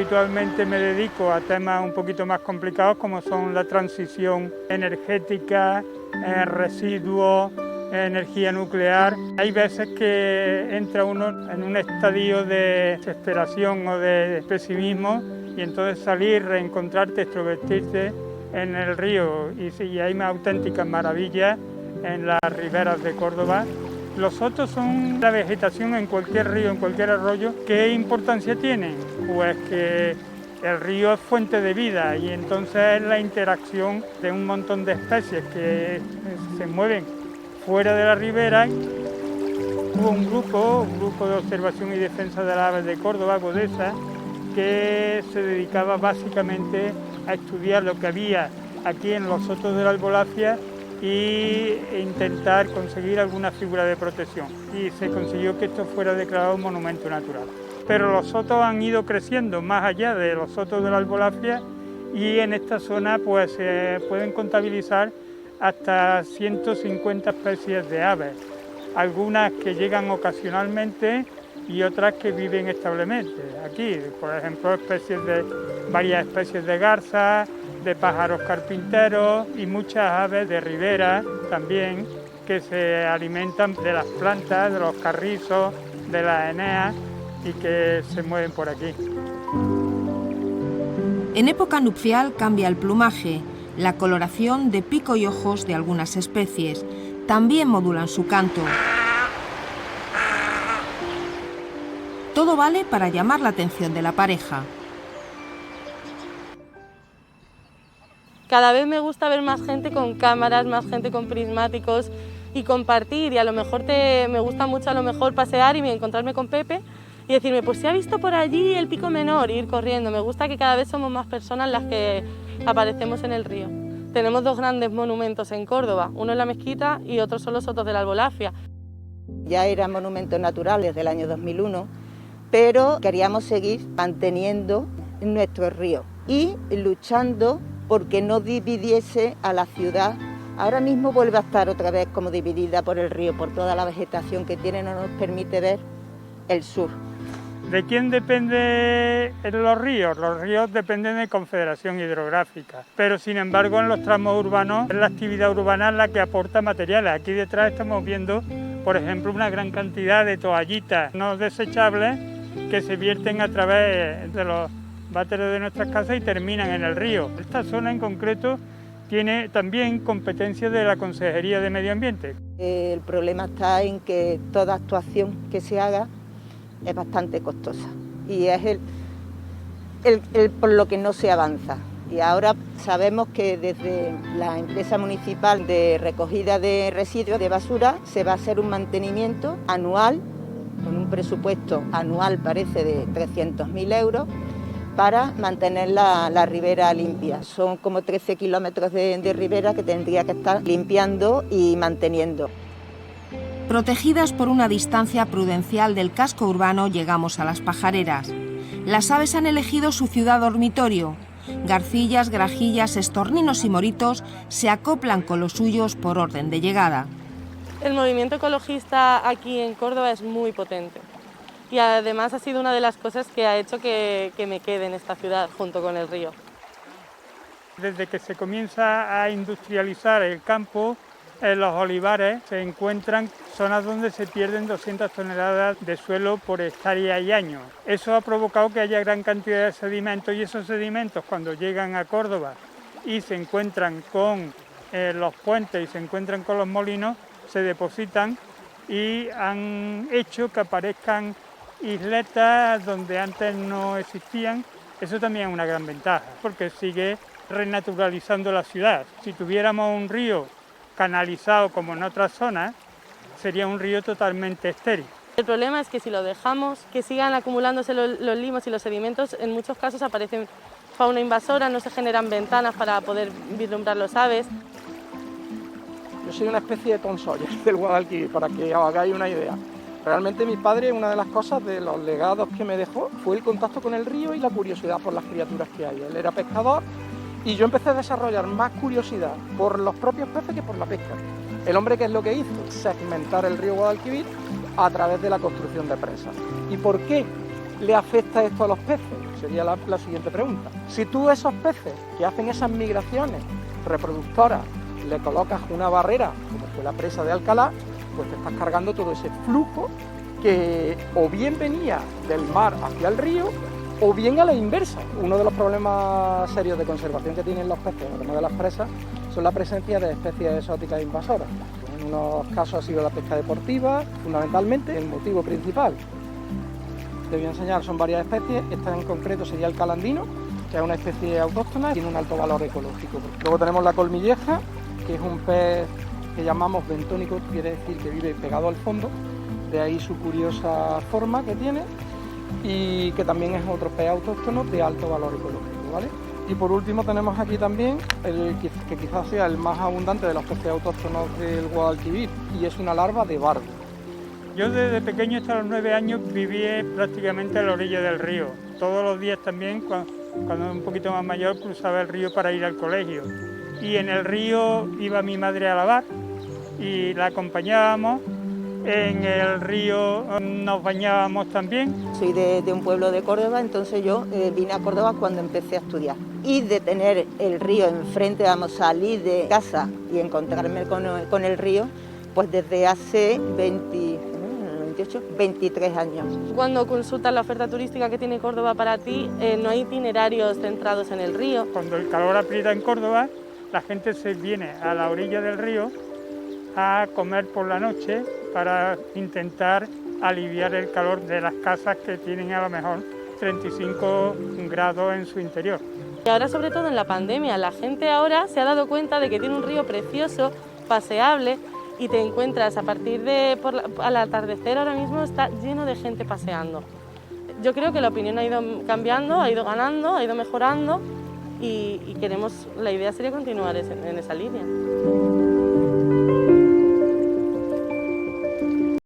habitualmente me dedico a temas un poquito más complicados como son la transición energética, residuos, energía nuclear. Hay veces que entra uno en un estadio de desesperación o de pesimismo y entonces salir, reencontrarte, extrovertirte en el río y hay auténticas maravillas en las riberas de Córdoba. Los sotos son la vegetación en cualquier río, en cualquier arroyo. ¿Qué importancia tienen? Pues que el río es fuente de vida y entonces es la interacción de un montón de especies que se mueven fuera de la ribera. Hubo un grupo de observación y defensa de las aves de Córdoba, GODESA, que se dedicaba básicamente a estudiar lo que había aquí en los sotos de la Albolafia e intentar conseguir alguna figura de protección. Y se consiguió que esto fuera declarado monumento natural. Pero los sotos han ido creciendo más allá de los sotos de la Albolafia y en esta zona pues se pueden contabilizar hasta 150 especies de aves, algunas que llegan ocasionalmente y otras que viven establemente. Aquí, por ejemplo, varias especies de garzas, de pájaros carpinteros y muchas aves de ribera también que se alimentan de las plantas, de los carrizos, de las eneas y que se mueven por aquí. En época nupcial cambia el plumaje, la coloración de pico y ojos de algunas especies. También modulan su canto. Todo vale para llamar la atención de la pareja. Cada vez me gusta ver más gente con cámaras, más gente con prismáticos y compartir. Y a lo mejor me gusta mucho pasear y encontrarme con Pepe y decirme, pues si ha visto por allí el pico menor, ir corriendo. Me gusta que cada vez somos más personas las que aparecemos en el río. Tenemos dos grandes monumentos en Córdoba, uno en la Mezquita y otro son los sotos de la Albolafia. Ya era monumento natural desde el año 2001, pero queríamos seguir manteniendo nuestro río y luchando porque no dividiese a la ciudad. Ahora mismo vuelve a estar otra vez como dividida por el río, por toda la vegetación que tiene, no nos permite ver el sur. ¿De quién dependen los ríos? Los ríos dependen de Confederación Hidrográfica, pero sin embargo en los tramos urbanos es la actividad urbana la que aporta materiales. Aquí detrás estamos viendo, por ejemplo, una gran cantidad de toallitas no desechables que se vierten a través de los váteres de nuestras casas y terminan en el río. Esta zona en concreto tiene también competencia de la Consejería de Medio Ambiente. El problema está en que toda actuación que se haga es bastante costosa y es el por lo que no se avanza. Y ahora sabemos que desde la empresa municipal de recogida de residuos de basura se va a hacer un mantenimiento anual, con un presupuesto anual parece de 300.000 euros, para mantener la ribera limpia. Son como 13 kilómetros de ribera que tendría que estar limpiando y manteniendo. Protegidas por una distancia prudencial del casco urbano, llegamos a Las Pajareras. Las aves han elegido su ciudad dormitorio. Garcillas, grajillas, estorninos y moritos se acoplan con los suyos por orden de llegada. El movimiento ecologista aquí en Córdoba es muy potente y además ha sido una de las cosas que ha hecho que me quede en esta ciudad junto con el río. Desde que se comienza a industrializar el campo, en los olivares se encuentran zonas donde se pierden 200 toneladas de suelo por hectárea y año. Eso ha provocado que haya gran cantidad de sedimentos y esos sedimentos cuando llegan a Córdoba y se encuentran con los puentes y se encuentran con los molinos, se depositan y han hecho que aparezcan isletas donde antes no existían. Eso también es una gran ventaja porque sigue renaturalizando la ciudad. Si tuviéramos un río canalizado como en otras zonas, sería un río totalmente estéril. El problema es que si lo dejamos, que sigan acumulándose los limos y los sedimentos, en muchos casos aparecen fauna invasora, no se generan ventanas para poder vislumbrar los aves. Yo soy una especie de Tom Sawyer del Guadalquivir, para que os hagáis una idea. Realmente mi padre, una de las cosas de los legados que me dejó fue el contacto con el río y la curiosidad por las criaturas que hay. Él era pescador y yo empecé a desarrollar más curiosidad por los propios peces que por la pesca. El hombre, ¿qué es lo que hizo? Segmentar el río Guadalquivir a través de la construcción de presas. ¿Y por qué le afecta esto a los peces? sería la siguiente pregunta. Si tú a esos peces que hacen esas migraciones reproductoras le colocas una barrera, como fue la presa de Alcalá, pues te estás cargando todo ese flujo que o bien venía del mar hacia el río o bien a la inversa. Uno de los problemas serios de conservación que tienen los peces, además de las presas, son la presencia de especies exóticas invasoras. En unos casos ha sido la pesca deportiva, fundamentalmente, el motivo principal. Te voy a enseñar, son varias especies, esta en concreto sería el calandino, que es una especie autóctona y tiene un alto valor ecológico. Luego tenemos la colmilleja, que es un pez que llamamos bentónico, quiere decir que vive pegado al fondo, de ahí su curiosa forma que tiene, y que también es otro pez autóctono de alto valor ecológico, ¿vale? Y por último tenemos aquí también el que quizás sea el más abundante de los peces autóctonos del Guadalquivir, y es una larva de barbo. Yo desde pequeño hasta los 9 años viví prácticamente a la orilla del río. Todos los días también, cuando era un poquito más mayor, cruzaba el río para ir al colegio. Y en el río iba mi madre a lavar y la acompañábamos. En el río nos bañábamos también. Soy de un pueblo de Córdoba, entonces yo vine a Córdoba cuando empecé a estudiar. Y de tener el río enfrente, vamos, salir de casa y encontrarme con el río, pues desde hace 23 años. Cuando consultas la oferta turística que tiene Córdoba para ti, no hay itinerarios centrados en el río. Cuando el calor aprieta en Córdoba, la gente se viene a la orilla del río a comer por la noche para intentar aliviar el calor de las casas que tienen a lo mejor 35 grados en su interior. Y ahora, sobre todo en la pandemia, la gente ahora se ha dado cuenta de que tiene un río precioso, paseable, y te encuentras a partir al atardecer, ahora mismo está lleno de gente paseando. Yo creo que la opinión ha ido cambiando, ha ido ganando, ha ido mejorando, y la idea sería continuar en esa línea.